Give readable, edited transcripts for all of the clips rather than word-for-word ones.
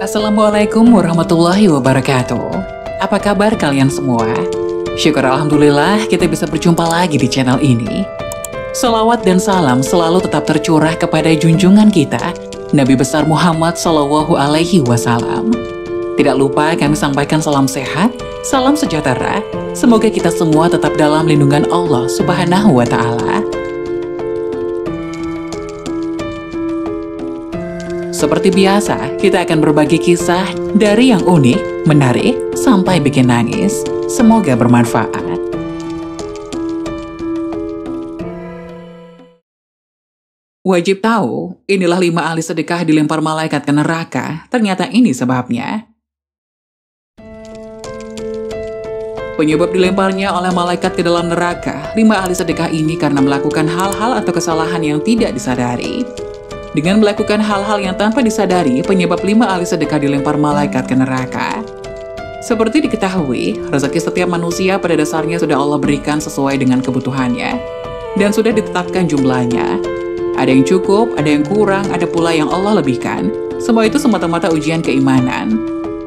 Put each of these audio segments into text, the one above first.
Assalamualaikum warahmatullahi wabarakatuh. Apa kabar kalian semua? Syukur alhamdulillah kita bisa berjumpa lagi di channel ini. Salawat dan salam selalu tetap tercurah kepada junjungan kita, Nabi besar Muhammad Shallallahu Alaihi Wasallam. Tidak lupa kami sampaikan salam sehat, salam sejahtera. Semoga kita semua tetap dalam lindungan Allah Subhanahu wa Ta'ala. Seperti biasa, kita akan berbagi kisah dari yang unik, menarik, sampai bikin nangis. Semoga bermanfaat. Wajib tahu, inilah 5 ahli sedekah dilempar malaikat ke neraka. Ternyata ini sebabnya. Penyebab dilemparnya oleh malaikat ke dalam neraka 5 ahli sedekah ini karena melakukan hal-hal atau kesalahan yang tidak disadari. Dengan melakukan hal-hal yang tanpa disadari, penyebab 5 ahli sedekah dilempar malaikat ke neraka. Seperti diketahui, rezeki setiap manusia pada dasarnya sudah Allah berikan sesuai dengan kebutuhannya. Dan sudah ditetapkan jumlahnya. Ada yang cukup, ada yang kurang, ada pula yang Allah lebihkan. Semua itu semata-mata ujian keimanan.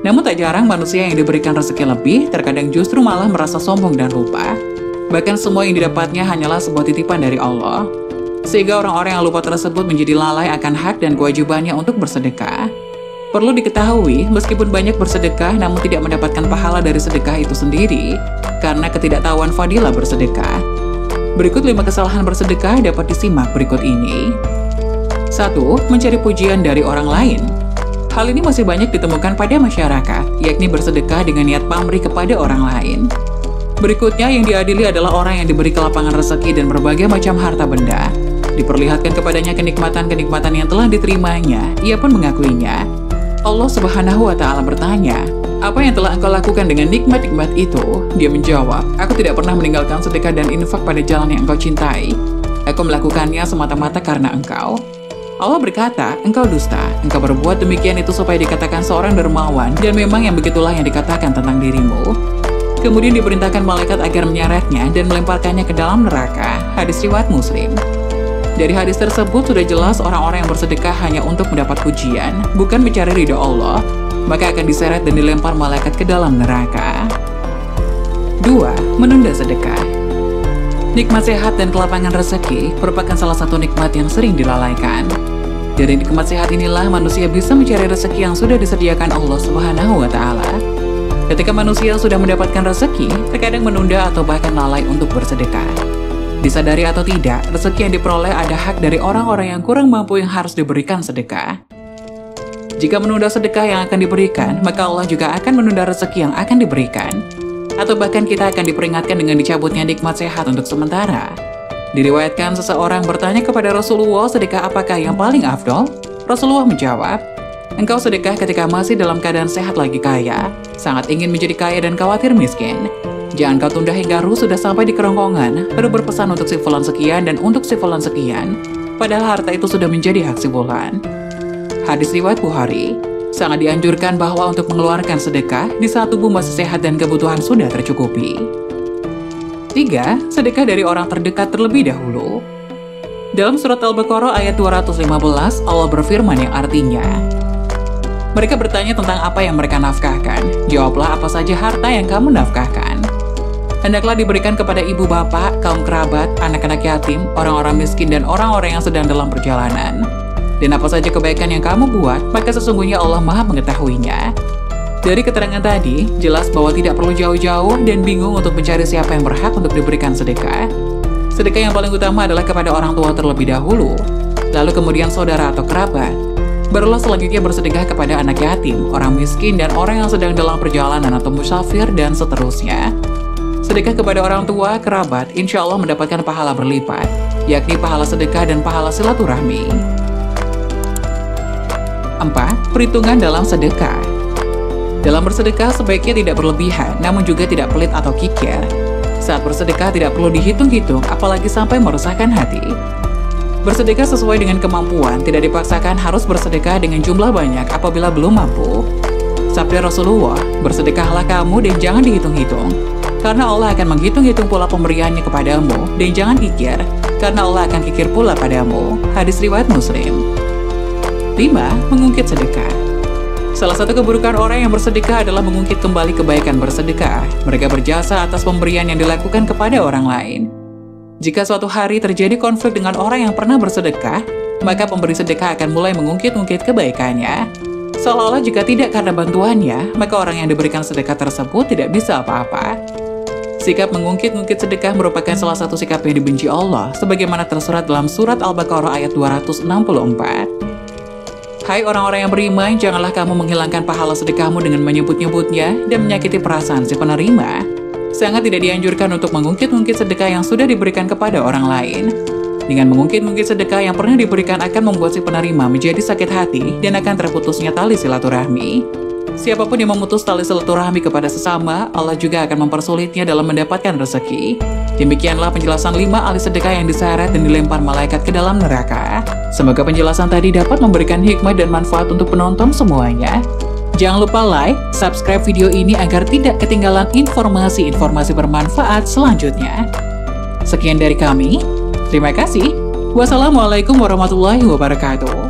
Namun tak jarang manusia yang diberikan rezeki lebih, terkadang justru malah merasa sombong dan lupa. Bahkan semua yang didapatnya hanyalah sebuah titipan dari Allah. Sehingga orang-orang yang lupa tersebut menjadi lalai akan hak dan kewajibannya untuk bersedekah. Perlu diketahui, meskipun banyak bersedekah namun tidak mendapatkan pahala dari sedekah itu sendiri, karena ketidaktahuan fadilah bersedekah. Berikut 5 kesalahan bersedekah dapat disimak berikut ini. 1. Mencari pujian dari orang lain. Hal ini masih banyak ditemukan pada masyarakat, yakni bersedekah dengan niat pamrih kepada orang lain. Berikutnya yang diadili adalah orang yang diberi kelapangan rezeki dan berbagai macam harta benda. Diperlihatkan kepadanya kenikmatan-kenikmatan yang telah diterimanya, ia pun mengakuinya. Allah Subhanahu wa Ta'ala bertanya, "Apa yang telah engkau lakukan dengan nikmat-nikmat itu?" Dia menjawab, "Aku tidak pernah meninggalkan sedekah dan infak pada jalan yang engkau cintai. Aku melakukannya semata-mata karena engkau." Allah berkata, "Engkau dusta, engkau berbuat demikian itu supaya dikatakan seorang dermawan, dan memang yang begitulah yang dikatakan tentang dirimu." Kemudian diperintahkan malaikat agar menyeretnya dan melemparkannya ke dalam neraka. Hadis riwayat Muslim. Dari hadis tersebut sudah jelas orang-orang yang bersedekah hanya untuk mendapat pujian, bukan mencari ridho Allah, maka akan diseret dan dilempar malaikat ke dalam neraka. 2. Menunda sedekah. Nikmat sehat dan kelapangan rezeki merupakan salah satu nikmat yang sering dilalaikan. Dari nikmat sehat inilah manusia bisa mencari rezeki yang sudah disediakan Allah Subhanahu wa Ta'ala. Ketika manusia sudah mendapatkan rezeki, terkadang menunda atau bahkan lalai untuk bersedekah. Disadari atau tidak, rezeki yang diperoleh ada hak dari orang-orang yang kurang mampu yang harus diberikan sedekah. Jika menunda sedekah yang akan diberikan, maka Allah juga akan menunda rezeki yang akan diberikan. Atau bahkan kita akan diperingatkan dengan dicabutnya nikmat sehat untuk sementara. Diriwayatkan seseorang bertanya kepada Rasulullah, sedekah apakah yang paling afdol? Rasulullah menjawab, "Engkau sedekah ketika masih dalam keadaan sehat lagi kaya, sangat ingin menjadi kaya dan khawatir miskin. Jangan kau tunda hingga ruh sudah sampai di kerongkongan, baru berpesan untuk si fulan sekian dan untuk si fulan sekian, padahal harta itu sudah menjadi hak si fulan." Hadis riwayat Bukhari. Sangat dianjurkan bahwa untuk mengeluarkan sedekah di saat tubuh masih sehat dan kebutuhan sudah tercukupi. 3. Sedekah dari orang terdekat terlebih dahulu. Dalam surat Al-Baqarah ayat 215, Allah berfirman yang artinya, "Mereka bertanya tentang apa yang mereka nafkahkan. Jawablah apa saja harta yang kamu nafkahkan. Hendaklah diberikan kepada ibu bapak, kaum kerabat, anak-anak yatim, orang-orang miskin, dan orang-orang yang sedang dalam perjalanan. Dan apa saja kebaikan yang kamu buat, maka sesungguhnya Allah Maha mengetahuinya." Dari keterangan tadi, jelas bahwa tidak perlu jauh-jauh dan bingung untuk mencari siapa yang berhak untuk diberikan sedekah. Sedekah yang paling utama adalah kepada orang tua terlebih dahulu, lalu kemudian saudara atau kerabat. Barulah selanjutnya bersedekah kepada anak yatim, orang miskin, dan orang yang sedang dalam perjalanan atau musafir, dan seterusnya. Sedekah kepada orang tua, kerabat, insya Allah mendapatkan pahala berlipat, yakni pahala sedekah dan pahala silaturahmi. 4. Perhitungan dalam sedekah. Dalam bersedekah sebaiknya tidak berlebihan, namun juga tidak pelit atau kikir. Saat bersedekah tidak perlu dihitung-hitung, apalagi sampai meresahkan hati. Bersedekah sesuai dengan kemampuan, tidak dipaksakan harus bersedekah dengan jumlah banyak apabila belum mampu. Sabda Rasulullah, "Bersedekahlah kamu dan jangan dihitung-hitung, karena Allah akan menghitung-hitung pula pemberiannya kepadamu, dan jangan kikir, karena Allah akan kikir pula padamu." Hadis riwayat Muslim. 5. Mengungkit sedekah. Salah satu keburukan orang yang bersedekah adalah mengungkit kembali kebaikan bersedekah. Mereka berjasa atas pemberian yang dilakukan kepada orang lain. Jika suatu hari terjadi konflik dengan orang yang pernah bersedekah, maka pemberi sedekah akan mulai mengungkit-ungkit kebaikannya. Seolah-olah jika tidak karena bantuannya, maka orang yang diberikan sedekah tersebut tidak bisa apa-apa. Sikap mengungkit-ungkit sedekah merupakan salah satu sikap yang dibenci Allah, sebagaimana tersurat dalam surat Al-Baqarah ayat 264. Hai orang-orang yang beriman, janganlah kamu menghilangkan pahala sedekahmu dengan menyebut-nyebutnya dan menyakiti perasaan si penerima. Sangat tidak dianjurkan untuk mengungkit-ungkit sedekah yang sudah diberikan kepada orang lain. Dengan mengungkit-ungkit sedekah yang pernah diberikan akan membuat si penerima menjadi sakit hati dan akan terputusnya tali silaturahmi. Siapapun yang memutus tali silaturahmi kepada sesama, Allah juga akan mempersulitnya dalam mendapatkan rezeki. Demikianlah penjelasan 5 ahli sedekah yang diseret dan dilempar malaikat ke dalam neraka. Semoga penjelasan tadi dapat memberikan hikmah dan manfaat untuk penonton semuanya. Jangan lupa like, subscribe video ini agar tidak ketinggalan informasi-informasi bermanfaat selanjutnya. Sekian dari kami, terima kasih. Wassalamualaikum warahmatullahi wabarakatuh.